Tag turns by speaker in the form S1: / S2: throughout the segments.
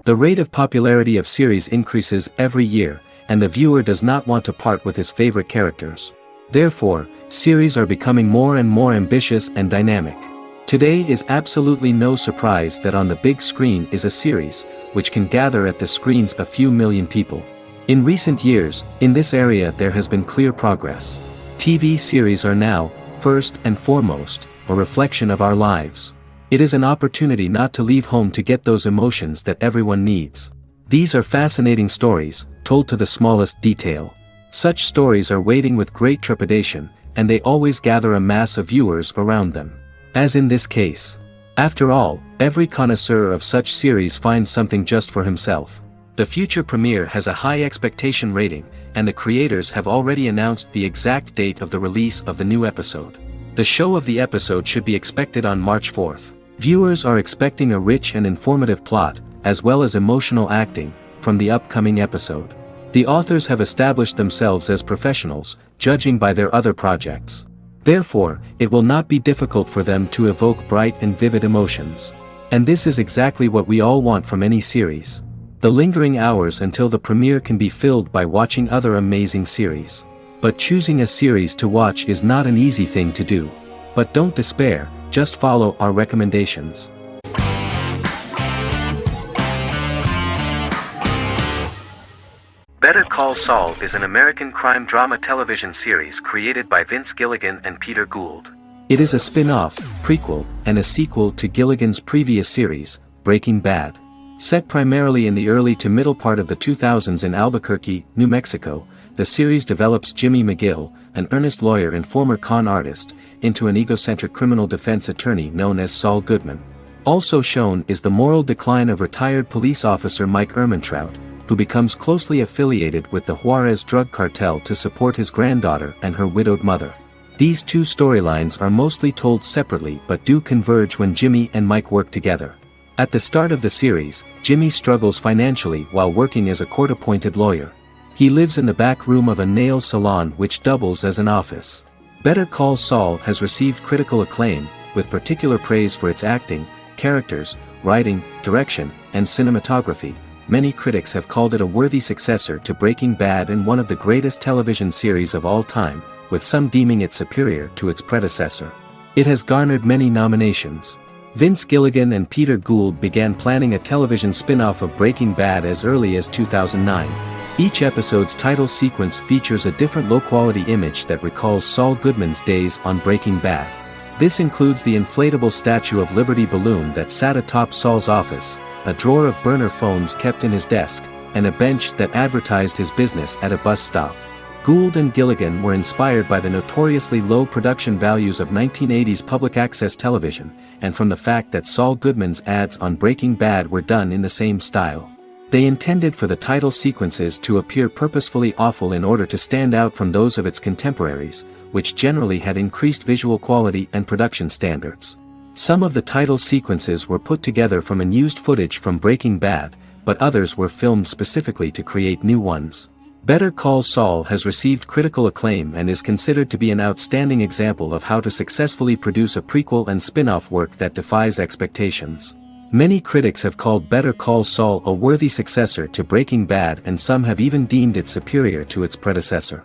S1: The rate of popularity of series increases every year, and the viewer does not want to part with his favorite characters. Therefore, series are becoming more and more ambitious and dynamic. Today is absolutely no surprise that on the big screen is a series, which can gather at the screens a few million people. In recent years, in this area there has been clear progress. TV series are now, first and foremost, a reflection of our lives. It is an opportunity not to leave home to get those emotions that everyone needs. These are fascinating stories, told to the smallest detail. Such stories are waiting with great trepidation, and they always gather a mass of viewers around them. As in this case. After all, every connoisseur of such series finds something just for himself. The future premiere has a high expectation rating, and the creators have already announced the exact date of the release of the new episode. The show of the episode should be expected on March 4th. Viewers are expecting a rich and informative plot, as well as emotional acting, from the upcoming episode. The authors have established themselves as professionals, judging by their other projects. Therefore, it will not be difficult for them to evoke bright and vivid emotions. And this is exactly what we all want from any series. The lingering hours until the premiere can be filled by watching other amazing series. But choosing a series to watch is not an easy thing to do. But don't despair, just follow our recommendations. Better Call Saul is an American crime drama television series created by Vince Gilligan and Peter Gould. It is a spin-off, prequel, and a sequel to Gilligan's previous series, Breaking Bad. Set primarily in the early to middle part of the 2000s in Albuquerque, New Mexico, the series develops Jimmy McGill, an earnest lawyer and former con artist, into an egocentric criminal defense attorney known as Saul Goodman. Also shown is the moral decline of retired police officer Mike Ehrmantraut, who becomes closely affiliated with the Juarez drug cartel to support his granddaughter and her widowed mother. These two storylines are mostly told separately but do converge when Jimmy and Mike work together. At the start of the series, Jimmy struggles financially while working as a court-appointed lawyer. He lives in the back room of a nail salon which doubles as an office. Better Call Saul has received critical acclaim, with particular praise for its acting, characters, writing, direction, and cinematography. Many critics have called it a worthy successor to Breaking Bad and one of the greatest television series of all time, with some deeming it superior to its predecessor. It has garnered many nominations. Vince Gilligan and Peter Gould began planning a television spin-off of Breaking Bad as early as 2009. Each episode's title sequence features a different low-quality image that recalls Saul Goodman's days on Breaking Bad. This includes the inflatable Statue of Liberty balloon that sat atop Saul's office, a drawer of burner phones kept in his desk, and a bench that advertised his business at a bus stop. Gould and Gilligan were inspired by the notoriously low production values of 1980s public access television, and from the fact that Saul Goodman's ads on Breaking Bad were done in the same style. They intended for the title sequences to appear purposefully awful in order to stand out from those of its contemporaries, which generally had increased visual quality and production standards. Some of the title sequences were put together from unused footage from Breaking Bad, but others were filmed specifically to create new ones. Better Call Saul has received critical acclaim and is considered to be an outstanding example of how to successfully produce a prequel and spin-off work that defies expectations. Many critics have called Better Call Saul a worthy successor to Breaking Bad, and some have even deemed it superior to its predecessor.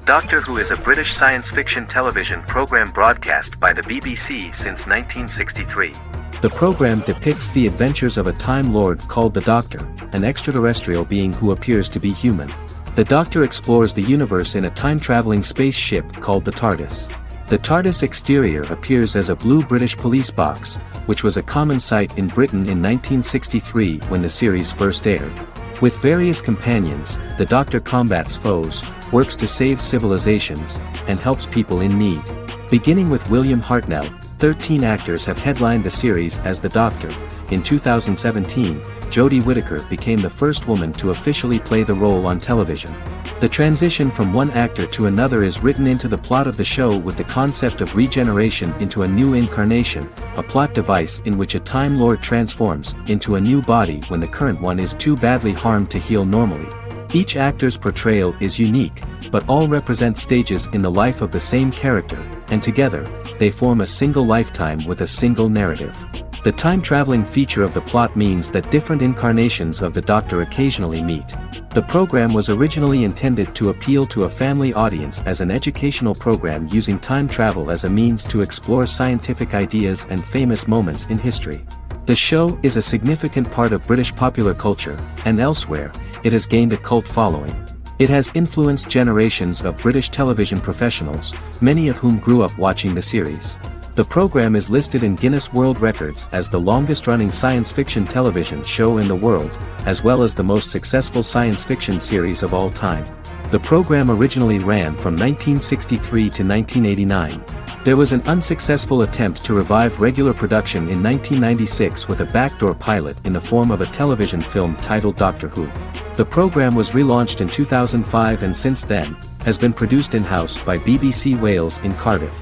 S1: Doctor Who is a British science fiction television program broadcast by the BBC since 1963. The program depicts the adventures of a Time Lord called the Doctor, an extraterrestrial being who appears to be human. The Doctor explores the universe in a time-traveling spaceship called the TARDIS. The TARDIS exterior appears as a blue British police box, which was a common sight in Britain in 1963 when the series first aired. With various companions, the Doctor combats foes, works to save civilizations, and helps people in need. Beginning with William Hartnell, 13 actors have headlined the series as the Doctor. In 2017, Jodie Whittaker became the first woman to officially play the role on television. The transition from one actor to another is written into the plot of the show with the concept of regeneration into a new incarnation, a plot device in which a Time Lord transforms into a new body when the current one is too badly harmed to heal normally. Each actor's portrayal is unique, but all represent stages in the life of the same character, and together, they form a single lifetime with a single narrative. The time-traveling feature of the plot means that different incarnations of the Doctor occasionally meet. The program was originally intended to appeal to a family audience as an educational program using time travel as a means to explore scientific ideas and famous moments in history. The show is a significant part of British popular culture, and elsewhere, it has gained a cult following. It has influenced generations of British television professionals, many of whom grew up watching the series. The program is listed in Guinness World Records as the longest-running science fiction television show in the world, as well as the most successful science fiction series of all time. The program originally ran from 1963 to 1989. There was an unsuccessful attempt to revive regular production in 1996 with a backdoor pilot in the form of a television film titled Doctor Who. The program was relaunched in 2005 and since then, has been produced in-house by BBC Wales in Cardiff.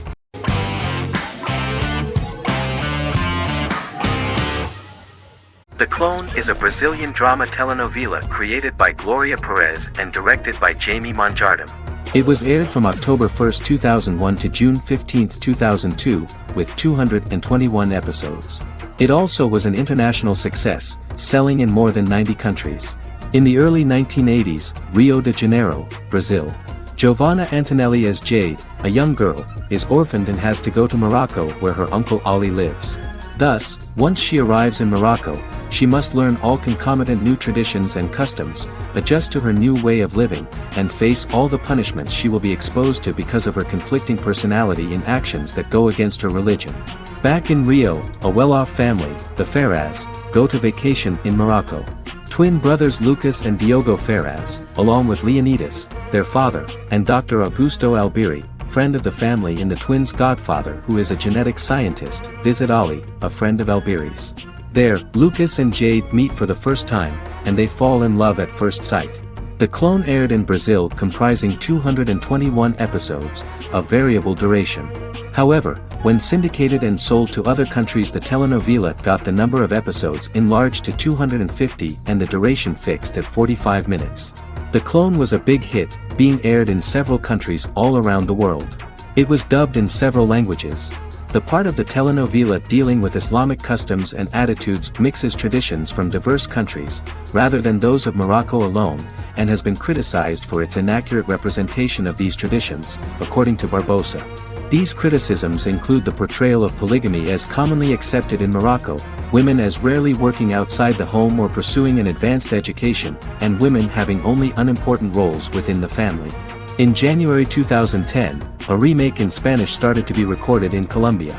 S2: The Clone is a Brazilian drama telenovela created by Gloria Perez and directed by Jamie Monjardim.
S1: It was aired from October 1, 2001 to June 15, 2002, with 221 episodes. It also was an international success, selling in more than 90 countries. In the early 1980s, Rio de Janeiro, Brazil. Giovanna Antonelli as Jade, a young girl, is orphaned and has to go to Morocco where her uncle Ali lives. Thus, once she arrives in Morocco, she must learn all concomitant new traditions and customs, adjust to her new way of living, and face all the punishments she will be exposed to because of her conflicting personality in actions that go against her religion. Back in Rio, a well-off family, the Ferraz, go to vacation in Morocco. Twin brothers Lucas and Diogo Ferraz, along with Leonidas, their father, and Dr. Augusto Albiri, friend of the family and the twins' godfather who is a genetic scientist, visit Ali, a friend of Albiri's. There, Lucas and Jade meet for the first time, and they fall in love at first sight. The Clone aired in Brazil comprising 221 episodes, of variable duration. However, when syndicated and sold to other countries, the telenovela got the number of episodes enlarged to 250 and the duration fixed at 45 minutes. The Clone was a big hit, being aired in several countries all around the world. It was dubbed in several languages. The part of the telenovela dealing with Islamic customs and attitudes mixes traditions from diverse countries, rather than those of Morocco alone, and has been criticized for its inaccurate representation of these traditions, according to Barbosa. These criticisms include the portrayal of polygamy as commonly accepted in Morocco, women as rarely working outside the home or pursuing an advanced education, and women having only unimportant roles within the family. In January 2010, a remake in Spanish started to be recorded in Colombia.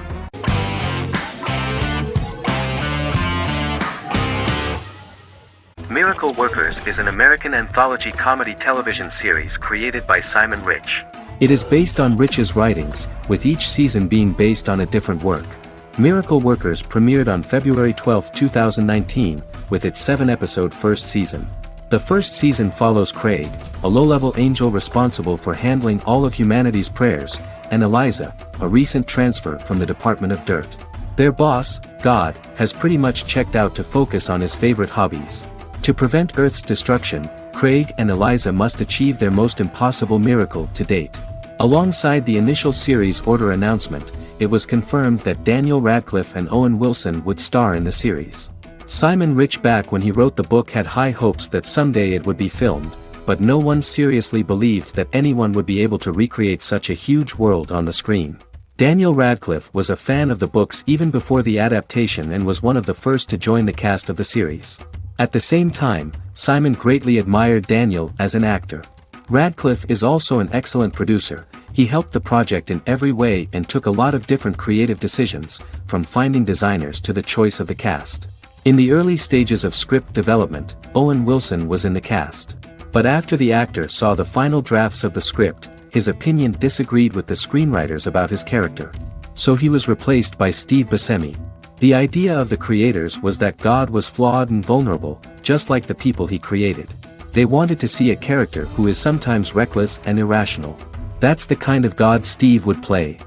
S2: Miracle Workers is an American anthology comedy television series created by Simon Rich.
S1: It is based on Rich's writings, with each season being based on a different work. Miracle Workers premiered on February 12, 2019, with its 7-episode first season. The first season follows Craig, a low-level angel responsible for handling all of humanity's prayers, and Eliza, a recent transfer from the Department of Dirt. Their boss, God, has pretty much checked out to focus on his favorite hobbies. To prevent Earth's destruction, Craig and Eliza must achieve their most impossible miracle to date. Alongside the initial series order announcement, it was confirmed that Daniel Radcliffe and Owen Wilson would star in the series. Simon Rich, back when he wrote the book, had high hopes that someday it would be filmed, but no one seriously believed that anyone would be able to recreate such a huge world on the screen. Daniel Radcliffe was a fan of the books even before the adaptation and was one of the first to join the cast of the series. At the same time, Simon greatly admired Daniel as an actor. Radcliffe is also an excellent producer. He helped the project in every way and took a lot of different creative decisions, from finding designers to the choice of the cast. In the early stages of script development, Owen Wilson was in the cast. But after the actor saw the final drafts of the script, his opinion disagreed with the screenwriters about his character. So he was replaced by Steve Buscemi. The idea of the creators was that God was flawed and vulnerable, just like the people he created. They wanted to see a character who is sometimes reckless and irrational. That's the kind of God Steve would play.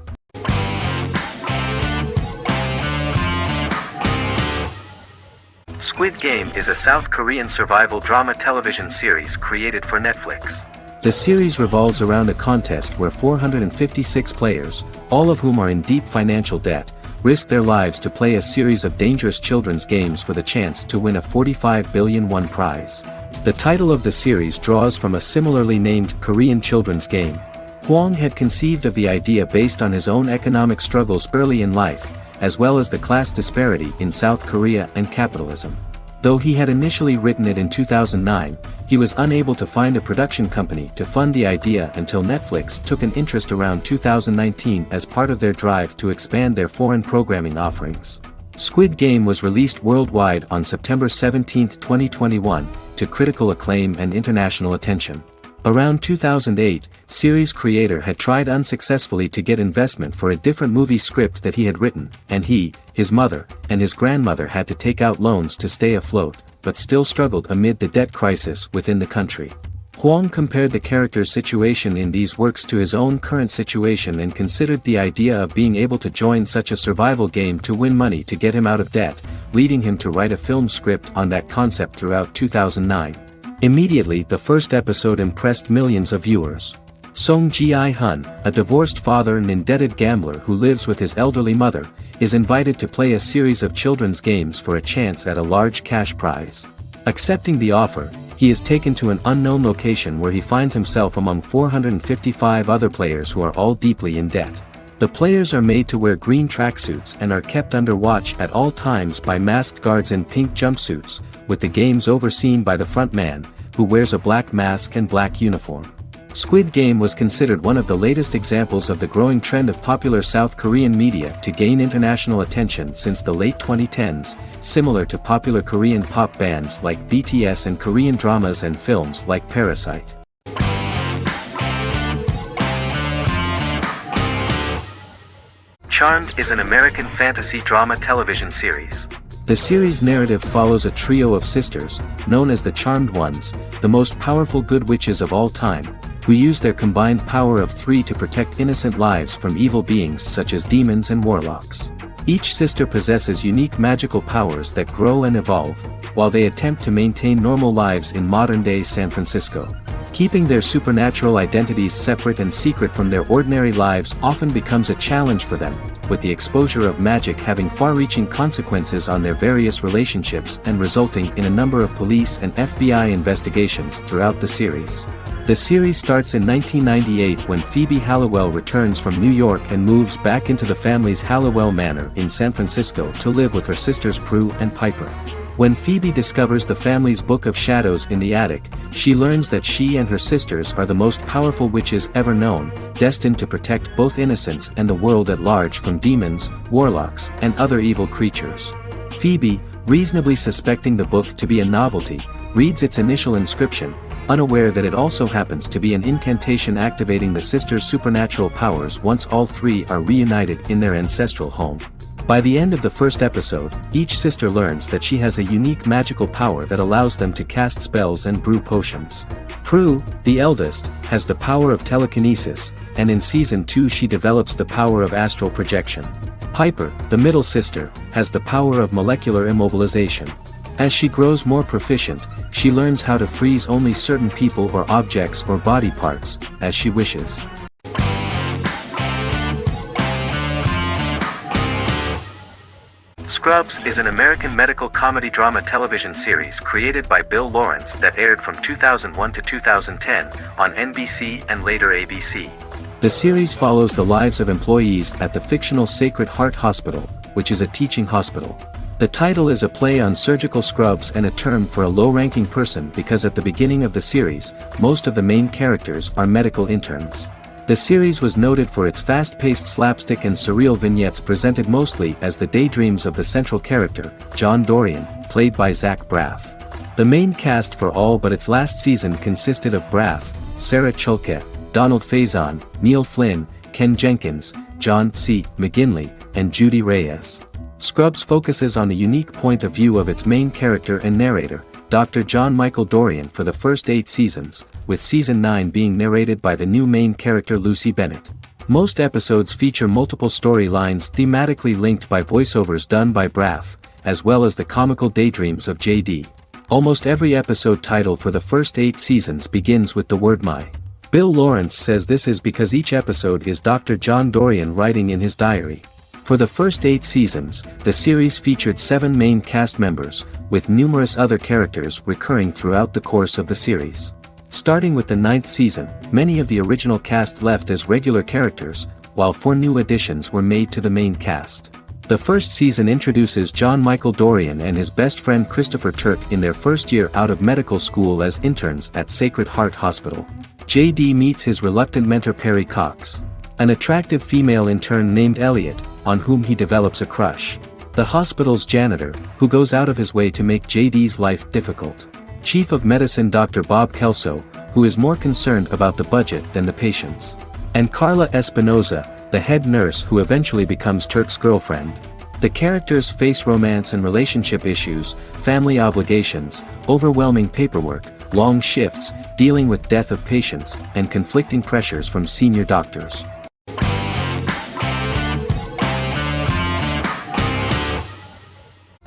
S2: Squid Game is a South Korean survival drama television series created for Netflix.
S1: The series revolves around a contest where 456 players, all of whom are in deep financial debt, risk their lives to play a series of dangerous children's games for the chance to win a 45 billion won prize. The title of the series draws from a similarly named Korean children's game. Hwang had conceived of the idea based on his own economic struggles early in life, as well as the class disparity in South Korea and capitalism. Though he had initially written it in 2009, he was unable to find a production company to fund the idea until Netflix took an interest around 2019 as part of their drive to expand their foreign programming offerings. Squid Game was released worldwide on September 17, 2021, to critical acclaim and international attention. Around 2008, series creator had tried unsuccessfully to get investment for a different movie script that he had written, and he, his mother, and his grandmother had to take out loans to stay afloat, but still struggled amid the debt crisis within the country. Hwang compared the character's situation in these works to his own current situation and considered the idea of being able to join such a survival game to win money to get him out of debt, leading him to write a film script on that concept throughout 2009. Immediately the first episode impressed millions of viewers. Song Ji-hun, a divorced father and indebted gambler who lives with his elderly mother, is invited to play a series of children's games for a chance at a large cash prize. Accepting the offer, he is taken to an unknown location where he finds himself among 455 other players who are all deeply in debt. The players are made to wear green tracksuits and are kept under watch at all times by masked guards in pink jumpsuits, with the games overseen by the front man, who wears a black mask and black uniform. Squid Game was considered one of the latest examples of the growing trend of popular South Korean media to gain international attention since the late 2010s, similar to popular Korean pop bands like BTS and Korean dramas and films like Parasite.
S2: Charmed is an American fantasy drama television series.
S1: The series' narrative follows a trio of sisters, known as the Charmed Ones, the most powerful good witches of all time, who use their combined power of 3 to protect innocent lives from evil beings such as demons and warlocks. Each sister possesses unique magical powers that grow and evolve, while they attempt to maintain normal lives in modern-day San Francisco. Keeping their supernatural identities separate and secret from their ordinary lives often becomes a challenge for them, with the exposure of magic having far-reaching consequences on their various relationships and resulting in a number of police and FBI investigations throughout the series. The series starts in 1998 when Phoebe Halliwell returns from New York and moves back into the family's Halliwell Manor in San Francisco to live with her sisters Prue and Piper. When Phoebe discovers the family's Book of Shadows in the attic, she learns that she and her sisters are the most powerful witches ever known, destined to protect both innocents and the world at large from demons, warlocks, and other evil creatures. Phoebe, reasonably suspecting the book to be a novelty, reads its initial inscription, unaware that it also happens to be an incantation activating the sisters' supernatural powers once all 3 are reunited in their ancestral home. By the end of the first episode, each sister learns that she has a unique magical power that allows them to cast spells and brew potions. Prue, the eldest, has the power of telekinesis, and in Season 2 she develops the power of astral projection. Piper, the middle sister, has the power of molecular immobilization. As she grows more proficient, she learns how to freeze only certain people or objects or body parts, as she wishes.
S2: Scrubs is an American medical comedy drama television series created by Bill Lawrence that aired from 2001 to 2010 on NBC and later ABC.
S1: The series follows the lives of employees at the fictional Sacred Heart Hospital, which is a teaching hospital. The title is a play on surgical scrubs and a term for a low-ranking person because at the beginning of the series, most of the main characters are medical interns. The series was noted for its fast-paced slapstick and surreal vignettes presented mostly as the daydreams of the central character, John Dorian, played by Zach Braff. The main cast for all but its last season consisted of Braff, Sarah Chalke, Donald Faison, Neil Flynn, Ken Jenkins, John C. McGinley, and Judy Reyes. Scrubs focuses on the unique point of view of its main character and narrator, Dr. John Michael Dorian for the first 8 seasons, with Season 9 being narrated by the new main character Lucy Bennett. Most episodes feature multiple storylines thematically linked by voiceovers done by Braff, as well as the comical daydreams of JD. Almost every episode title for the first 8 seasons begins with the word my. Bill Lawrence says this is because each episode is Dr. John Dorian writing in his diary. For the first 8 seasons, the series featured 7 main cast members, with numerous other characters recurring throughout the course of the series. Starting with the 9th season, many of the original cast left as regular characters, while 4 new additions were made to the main cast. The first season introduces John Michael Dorian and his best friend Christopher Turk in their first year out of medical school as interns at Sacred Heart Hospital. JD meets his reluctant mentor Perry Cox, an attractive female intern named Elliot, on whom he develops a crush. The hospital's janitor, who goes out of his way to make JD's life difficult. Chief of Medicine Dr. Bob Kelso, who is more concerned about the budget than the patients. And Carla Espinoza, the head nurse who eventually becomes Turk's girlfriend. The characters face romance and relationship issues, family obligations, overwhelming paperwork, long shifts, dealing with death of patients, and conflicting pressures from senior doctors.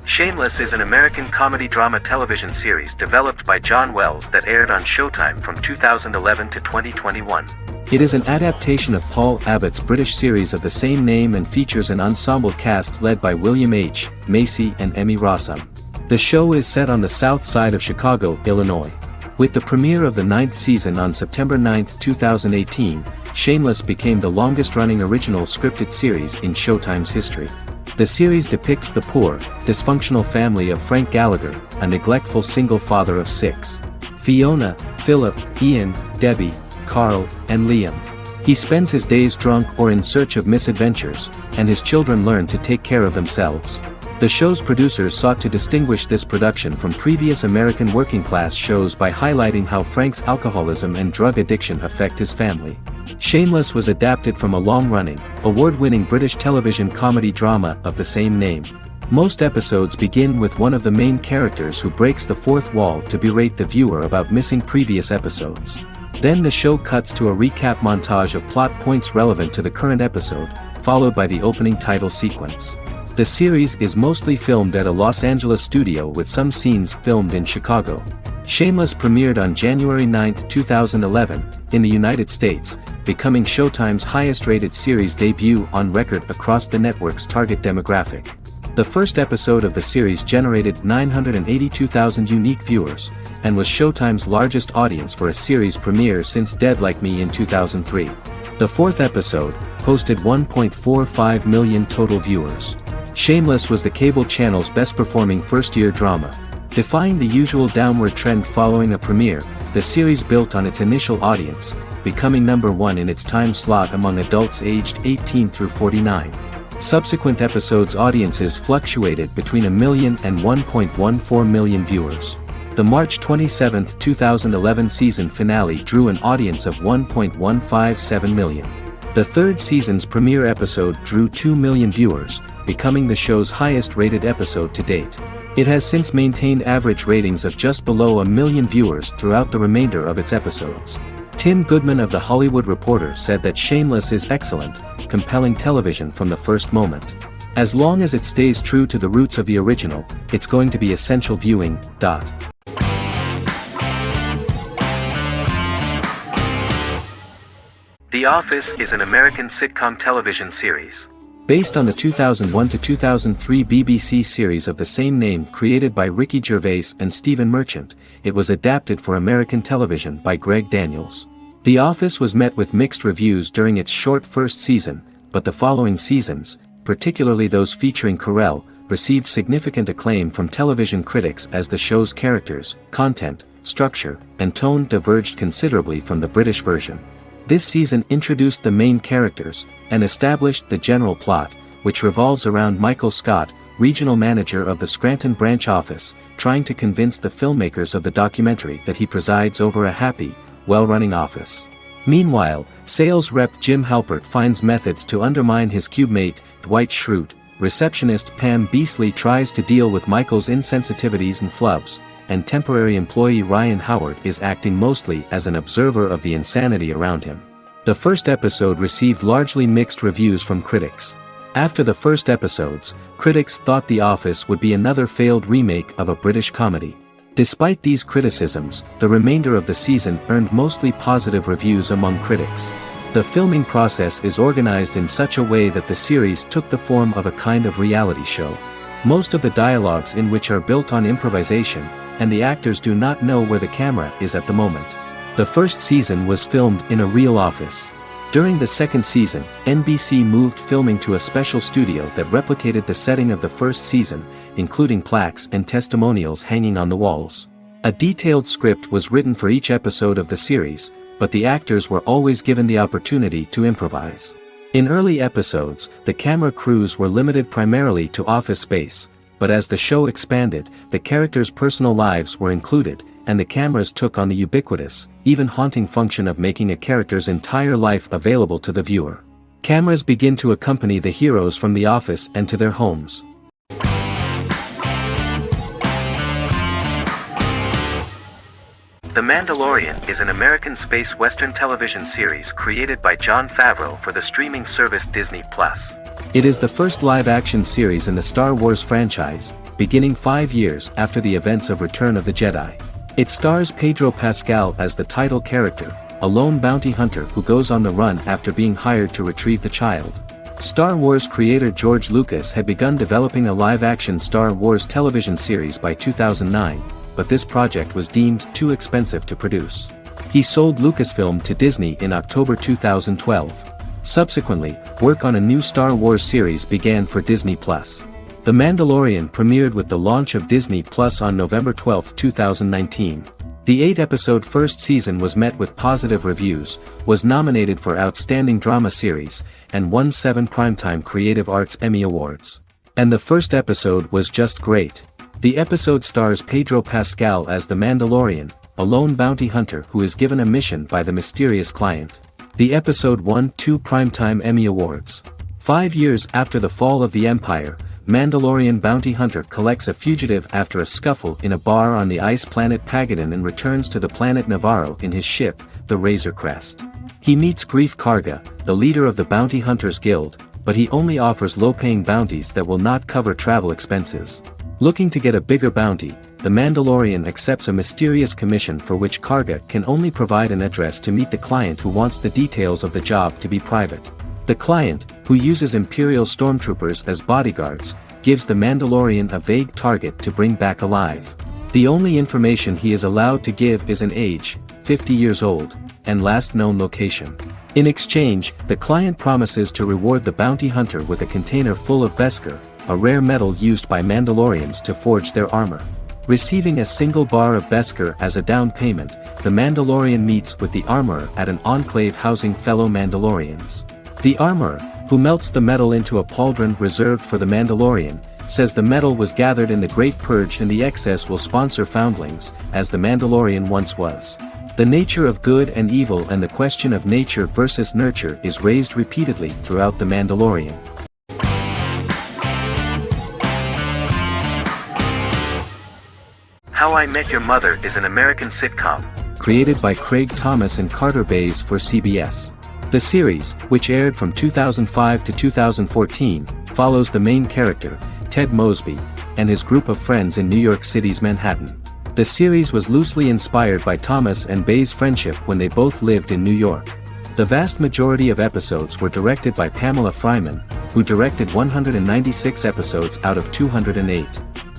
S2: Shameless is an American comedy drama television series developed by John Wells that aired on Showtime from 2011 to 2021.
S1: It is an adaptation of Paul Abbott's British series of the same name and features an ensemble cast led by William H. Macy and Emmy Rossum. The show is set on the south side of Chicago, Illinois. With the premiere of the 9th season on September 9, 2018, Shameless became the longest-running original scripted series in Showtime's history. The series depicts the poor, dysfunctional family of Frank Gallagher, a neglectful single father of 6. Fiona, Philip, Ian, Debbie, Carl, and Liam. He spends his days drunk or in search of misadventures, and his children learn to take care of themselves. The show's producers sought to distinguish this production from previous American working-class shows by highlighting how Frank's alcoholism and drug addiction affect his family. Shameless was adapted from a long-running, award-winning British television comedy drama of the same name. Most episodes begin with one of the main characters who breaks the fourth wall to berate the viewer about missing previous episodes. Then the show cuts to a recap montage of plot points relevant to the current episode, followed by the opening title sequence. The series is mostly filmed at a Los Angeles studio with some scenes filmed in Chicago. Shameless premiered on January 9, 2011, in the United States, becoming Showtime's highest-rated series debut on record across the network's target demographic. The first episode of the series generated 982,000 unique viewers, and was Showtime's largest audience for a series premiere since Dead Like Me in 2003. The fourth episode posted 1.45 million total viewers. Shameless was the cable channel's best-performing first-year drama. Defying the usual downward trend following a premiere, the series built on its initial audience, becoming number 1 in its time slot among adults aged 18 through 49. Subsequent episodes' audiences fluctuated between 1 million and 1.14 million viewers. The March 27, 2011 season finale drew an audience of 1.157 million. The third season's premiere episode drew 2 million viewers, becoming the show's highest-rated episode to date. It has since maintained average ratings of just below 1 million viewers throughout the remainder of its episodes. Tim Goodman of The Hollywood Reporter said that Shameless is excellent, compelling television from the first moment. As long as it stays true to the roots of the original, it's going to be essential viewing.
S2: The Office is an American sitcom television series.
S1: Based on the 2001 to 2003 BBC series of the same name created by Ricky Gervais and Stephen Merchant, it was adapted for American television by Greg Daniels. The Office was met with mixed reviews during its short first season, but the following seasons, particularly those featuring Carell, received significant acclaim from television critics as the show's characters, content, structure, and tone diverged considerably from the British version. This season introduced the main characters, and established the general plot, which revolves around Michael Scott, regional manager of the Scranton branch office, trying to convince the filmmakers of the documentary that he presides over a happy, well-running office. Meanwhile, sales rep Jim Halpert finds methods to undermine his cubemate, Dwight Schrute. Receptionist Pam Beasley tries to deal with Michael's insensitivities and flubs, and temporary employee Ryan Howard is acting mostly as an observer of the insanity around him. The first episode received largely mixed reviews from critics. After the first episodes, critics thought The Office would be another failed remake of a British comedy. Despite these criticisms, the remainder of the season earned mostly positive reviews among critics. The filming process is organized in such a way that the series took the form of a kind of reality show. Most of the dialogues in which are built on improvisation, and the actors do not know where the camera is at the moment. The first season was filmed in a real office. During the second season, NBC moved filming to a special studio that replicated the setting of the first season, including plaques and testimonials hanging on the walls. A detailed script was written for each episode of the series, but the actors were always given the opportunity to improvise. In early episodes, the camera crews were limited primarily to office space, but as the show expanded, the characters' personal lives were included, and the cameras took on the ubiquitous, even haunting function of making a character's entire life available to the viewer. Cameras begin to accompany the heroes from the office and to their homes.
S2: The Mandalorian is an American space western television series created by Jon Favreau for the streaming service Disney+.
S1: It is the first live-action series in the Star Wars franchise, beginning 5 years after the events of Return of the Jedi. It stars Pedro Pascal as the title character, a lone bounty hunter who goes on the run after being hired to retrieve the child. Star Wars creator George Lucas had begun developing a live-action Star Wars television series by 2009, but this project was deemed too expensive to produce. He sold Lucasfilm to Disney in October 2012. Subsequently, work on a new Star Wars series began for Disney+. The Mandalorian premiered with the launch of Disney Plus on November 12, 2019. The 8-episode first season was met with positive reviews, was nominated for Outstanding Drama Series, and won 7 Primetime Creative Arts Emmy Awards. And the first episode was just great. The episode stars Pedro Pascal as the Mandalorian, a lone bounty hunter who is given a mission by the mysterious client. The episode won 2 Primetime Emmy Awards. 5 years after the fall of the Empire, Mandalorian bounty hunter collects a fugitive after a scuffle in a bar on the ice planet Pagadan and returns to the planet Navarro in his ship, the Razor Crest. He meets Grief Karga, the leader of the Bounty Hunters Guild, but he only offers low-paying bounties that will not cover travel expenses. Looking to get a bigger bounty, the Mandalorian accepts a mysterious commission for which Karga can only provide an address to meet the client who wants the details of the job to be private. The client, who uses Imperial stormtroopers as bodyguards, gives the Mandalorian a vague target to bring back alive. The only information he is allowed to give is an age, 50 years old, and last known location. In exchange, the client promises to reward the bounty hunter with a container full of Beskar, a rare metal used by Mandalorians to forge their armor. Receiving a single bar of Beskar as a down payment, the Mandalorian meets with the armorer at an enclave housing fellow Mandalorians. The armorer, who melts the metal into a pauldron reserved for the Mandalorian, says the metal was gathered in the Great Purge and the excess will sponsor foundlings, as the Mandalorian once was. The nature of good and evil and the question of nature versus nurture is raised repeatedly throughout The Mandalorian.
S2: How I Met Your Mother is an American sitcom.
S1: Created by Craig Thomas and Carter Bays for CBS. The series, which aired from 2005 to 2014, follows the main character, Ted Mosby, and his group of friends in New York City's Manhattan. The series was loosely inspired by Thomas and Bays' friendship when they both lived in New York. The vast majority of episodes were directed by Pamela Fryman, who directed 196 episodes out of 208.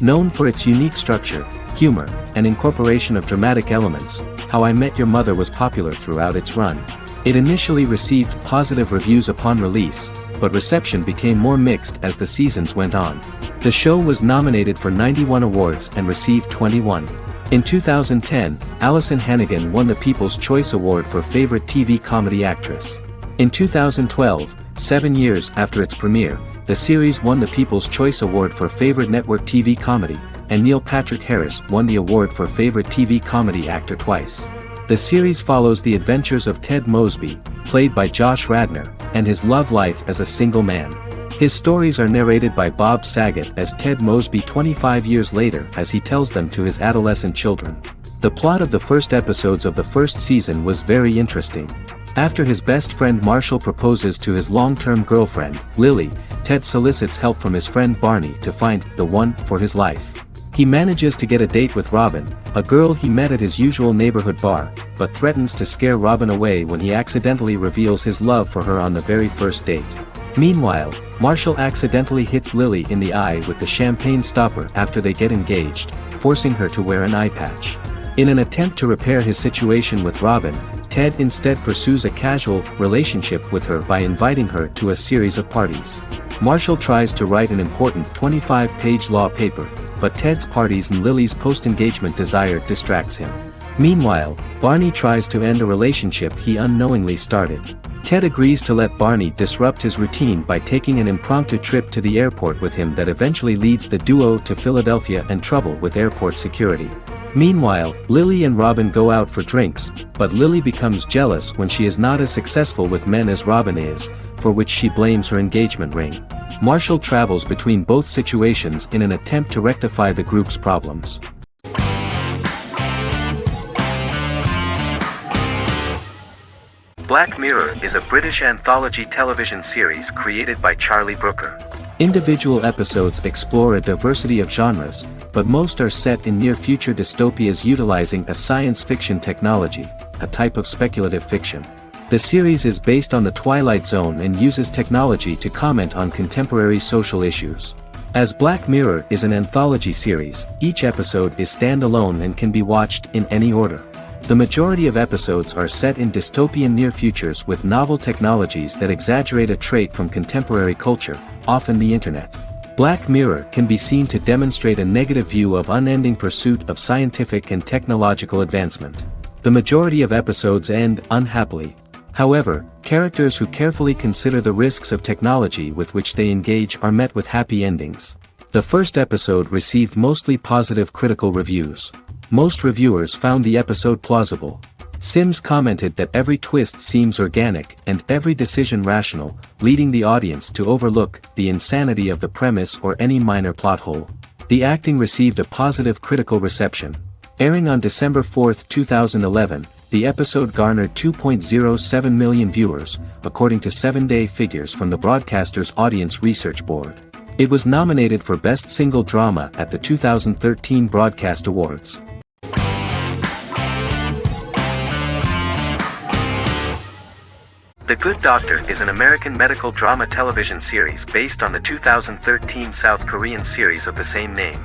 S1: Known for its unique structure, humor, and incorporation of dramatic elements, How I Met Your Mother was popular throughout its run. It initially received positive reviews upon release, but reception became more mixed as the seasons went on. The show was nominated for 91 awards and received 21. In 2010, Allison Hannigan won the People's Choice Award for Favorite TV Comedy Actress. In 2012, 7 years after its premiere, the series won the People's Choice Award for Favorite Network TV Comedy, and Neil Patrick Harris won the award for Favorite TV Comedy Actor twice. The series follows the adventures of Ted Mosby, played by Josh Radnor, and his love life as a single man. His stories are narrated by Bob Saget as Ted Mosby 25 years later as he tells them to his adolescent children. The plot of the first episodes of the first season was very interesting. After his best friend Marshall proposes to his long-term girlfriend, Lily, Ted solicits help from his friend Barney to find the one for his life. He manages to get a date with Robin, a girl he met at his usual neighborhood bar, but threatens to scare Robin away when he accidentally reveals his love for her on the very first date. Meanwhile, Marshall accidentally hits Lily in the eye with the champagne stopper after they get engaged, forcing her to wear an eye patch. In an attempt to repair his situation with Robin, Ted instead pursues a casual relationship with her by inviting her to a series of parties. Marshall tries to write an important 25-page law paper, but Ted's parties and Lily's post-engagement desire distracts him. Meanwhile, Barney tries to end a relationship he unknowingly started. Ted agrees to let Barney disrupt his routine by taking an impromptu trip to the airport with him that eventually leads the duo to Philadelphia and trouble with airport security. Meanwhile, Lily and Robin go out for drinks, but Lily becomes jealous when she is not as successful with men as Robin is, for which she blames her engagement ring. Marshall travels between both situations in an attempt to rectify the group's problems.
S2: Black Mirror is a British anthology television series created by Charlie Brooker.
S1: Individual episodes explore a diversity of genres, but most are set in near-future dystopias utilizing a science fiction technology, a type of speculative fiction. The series is based on the Twilight Zone and uses technology to comment on contemporary social issues. As Black Mirror is an anthology series, each episode is standalone and can be watched in any order. The majority of episodes are set in dystopian near futures with novel technologies that exaggerate a trait from contemporary culture, often the internet. Black Mirror can be seen to demonstrate a negative view of unending pursuit of scientific and technological advancement. The majority of episodes end unhappily. However, characters who carefully consider the risks of technology with which they engage are met with happy endings. The first episode received mostly positive critical reviews. Most reviewers found the episode plausible. Sims commented that every twist seems organic and every decision rational, leading the audience to overlook the insanity of the premise or any minor plot hole. The acting received a positive critical reception. Airing on December 4, 2011, the episode garnered 2.07 million viewers, according to 7-day figures from the broadcaster's Audience Research Board. It was nominated for Best Single Drama at the 2013 Broadcast Awards.
S2: The Good Doctor is an American medical drama television series based on the 2013 South Korean series of the same name.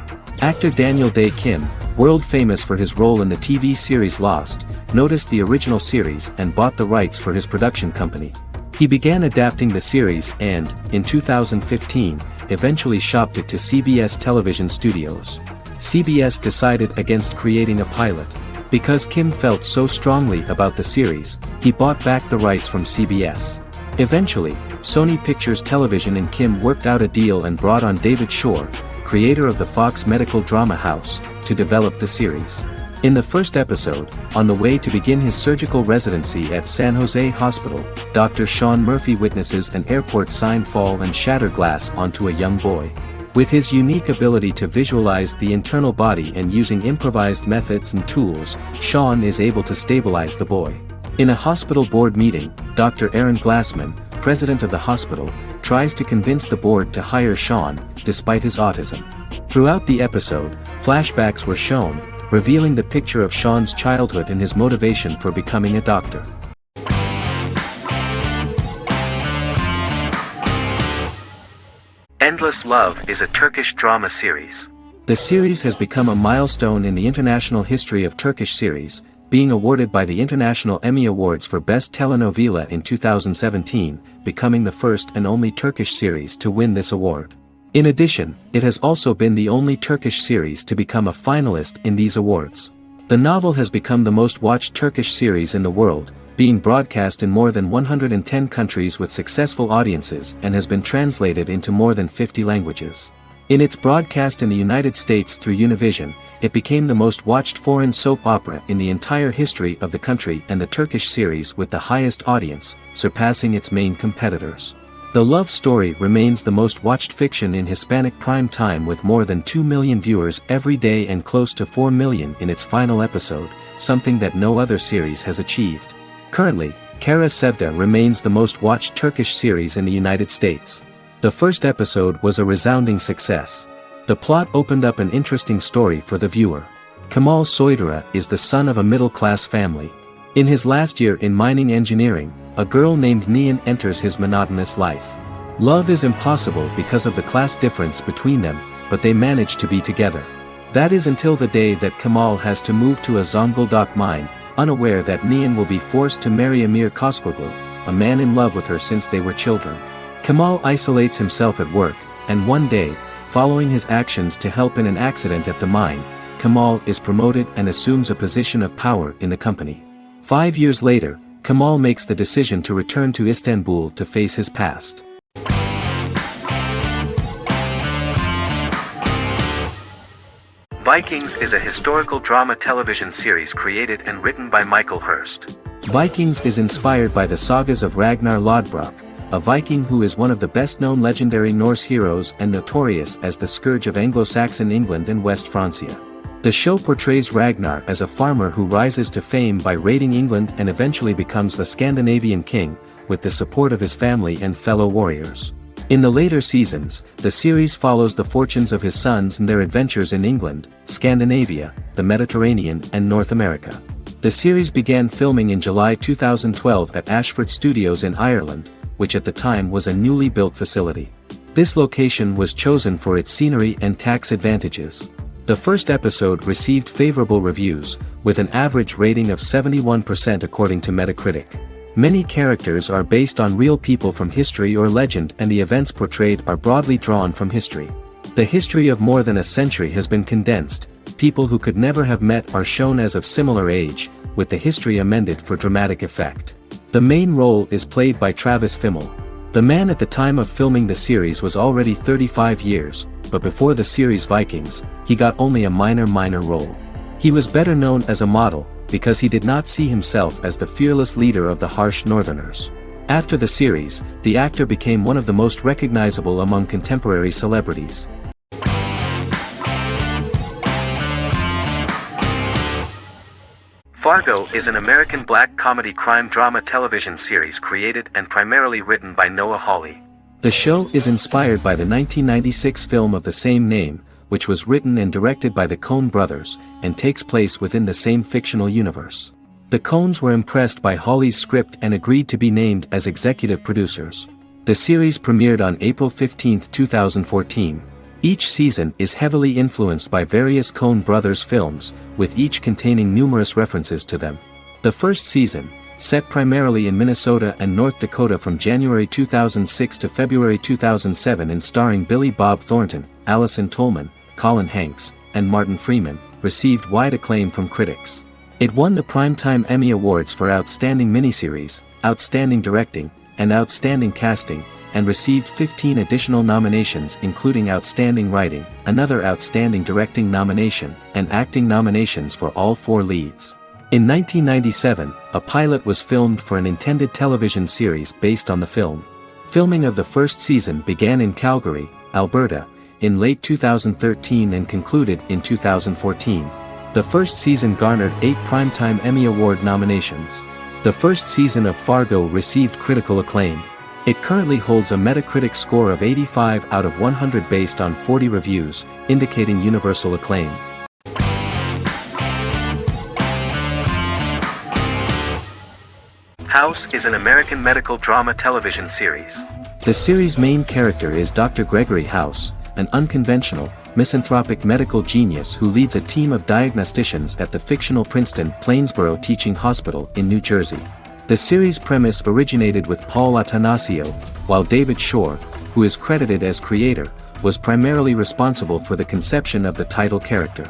S1: Actor Daniel Dae Kim, world famous for his role in the TV series Lost, noticed the original series and bought the rights for his production company. He began adapting the series and, in 2015, eventually shopped it to CBS Television Studios. CBS decided against creating a pilot. Because Kim felt so strongly about the series, he bought back the rights from CBS. Eventually, Sony Pictures Television and Kim worked out a deal and brought on David Shore, creator of the Fox medical drama house, to develop the series. In the first episode, on the way to begin his surgical residency at San Jose Hospital, Dr. Sean Murphy witnesses an airport sign fall and shatter glass onto a young boy. With his unique ability to visualize the internal body and using improvised methods and tools, Sean is able to stabilize the boy. In a hospital board meeting, Dr. Aaron Glassman, president of the hospital, tries to convince the board to hire Sean, despite his autism. Throughout the episode, flashbacks were shown, revealing the picture of Sean's childhood and his motivation for becoming a doctor.
S2: Endless Love is a Turkish drama series.
S1: The series has become a milestone in the international history of Turkish series, being awarded by the International Emmy Awards for Best Telenovela in 2017, becoming the first and only Turkish series to win this award. In addition, it has also been the only Turkish series to become a finalist in these awards. The novel has become the most watched Turkish series in the world, being broadcast in more than 110 countries with successful audiences and has been translated into more than 50 languages. In its broadcast in the United States through Univision, it became the most watched foreign soap opera in the entire history of the country and the Turkish series with the highest audience, surpassing its main competitors. The love story remains the most watched fiction in Hispanic prime time with more than 2 million viewers every day and close to 4 million in its final episode, something that no other series has achieved. Currently, Kara Sevda remains the most watched Turkish series in the United States. The first episode was a resounding success. The plot opened up an interesting story for the viewer. Kemal Soydura is the son of a middle-class family. In his last year in mining engineering, a girl named Nihan enters his monotonous life. Love is impossible because of the class difference between them, but they manage to be together. That is until the day that Kemal has to move to a Zonguldak mine, unaware that Nihan will be forced to marry Amir Koskoglu, a man in love with her since they were children. Kemal isolates himself at work, and one day, following his actions to help in an accident at the mine, Kemal is promoted and assumes a position of power in the company. 5 years later, Kemal makes the decision to return to Istanbul to face his past.
S2: Vikings is a historical drama television series created and written by Michael Hurst.
S1: Vikings is inspired by the sagas of Ragnar Lodbrok, a Viking who is one of the best-known legendary Norse heroes and notorious as the scourge of Anglo-Saxon England and West Francia. The show portrays Ragnar as a farmer who rises to fame by raiding England and eventually becomes the Scandinavian king, with the support of his family and fellow warriors. In the later seasons, the series follows the fortunes of his sons and their adventures in England, Scandinavia, the Mediterranean and North America. The series began filming in July 2012 at Ashford Studios in Ireland, which at the time was a newly built facility. This location was chosen for its scenery and tax advantages. The first episode received favorable reviews, with an average rating of 71% according to Metacritic. Many characters are based on real people from history or legend, and the events portrayed are broadly drawn from history. The history of more than a century has been condensed, people who could never have met are shown as of similar age, with the history amended for dramatic effect. The main role is played by Travis Fimmel. The man at the time of filming the series was already 35 years, but before the series Vikings, he got only a minor role. He was better known as a model, because he did not see himself as the fearless leader of the harsh Northerners. After the series, the actor became one of the most recognizable among contemporary celebrities.
S2: Fargo is an American black comedy crime drama television series created and primarily written by Noah Hawley.
S1: The show is inspired by the 1996 film of the same name, which was written and directed by the Coen brothers, and takes place within the same fictional universe. The Coens were impressed by Hawley's script and agreed to be named as executive producers. The series premiered on April 15, 2014. Each season is heavily influenced by various Coen brothers films, with each containing numerous references to them. The first season, set primarily in Minnesota and North Dakota from January 2006 to February 2007 and starring Billy Bob Thornton, Allison Tolman, Colin Hanks, and Martin Freeman, received wide acclaim from critics. It won the Primetime Emmy Awards for Outstanding Miniseries, Outstanding Directing, and Outstanding Casting, and received 15 additional nominations including Outstanding Writing, another Outstanding Directing nomination, and acting nominations for all 4 leads. In 1997, a pilot was filmed for an intended television series based on the film. Filming of the first season began in Calgary, Alberta, in late 2013 and concluded in 2014. The first season garnered 8 Primetime Emmy Award nominations. The first season of Fargo received critical acclaim. It currently holds a Metacritic score of 85 out of 100 based on 40 reviews, indicating universal acclaim.
S2: House is an American medical drama television series.
S1: The series' main character is Dr. Gregory House, an unconventional, misanthropic medical genius who leads a team of diagnosticians at the fictional Princeton Plainsboro Teaching Hospital in New Jersey. The series' premise originated with Paul Attanasio, while David Shore, who is credited as creator, was primarily responsible for the conception of the title character.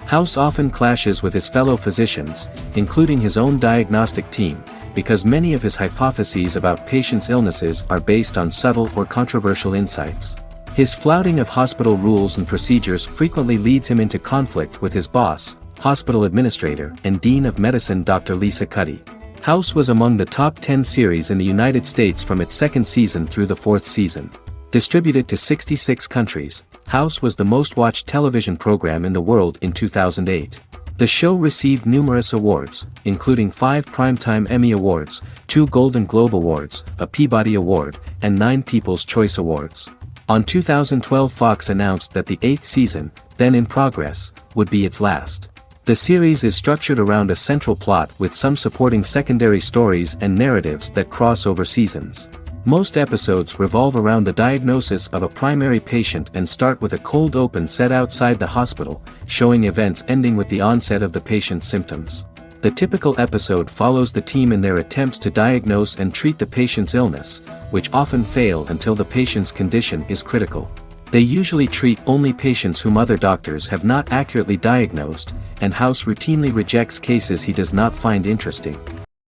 S1: House often clashes with his fellow physicians, including his own diagnostic team, because many of his hypotheses about patients' illnesses are based on subtle or controversial insights. His flouting of hospital rules and procedures frequently leads him into conflict with his boss, hospital administrator and dean of medicine Dr. Lisa Cuddy. House was among the top 10 series in the United States from its second season through the 4th season. Distributed to 66 countries, House was the most-watched television program in the world in 2008. The show received numerous awards, including 5 Primetime Emmy Awards, 2 Golden Globe Awards, a Peabody Award, and 9 People's Choice Awards. On 2012 Fox announced that the 8th season, then in progress, would be its last. The series is structured around a central plot with some supporting secondary stories and narratives that cross over seasons. Most episodes revolve around the diagnosis of a primary patient and start with a cold open set outside the hospital, showing events ending with the onset of the patient's symptoms. The typical episode follows the team in their attempts to diagnose and treat the patient's illness, which often fail until the patient's condition is critical. They usually treat only patients whom other doctors have not accurately diagnosed, and House routinely rejects cases he does not find interesting.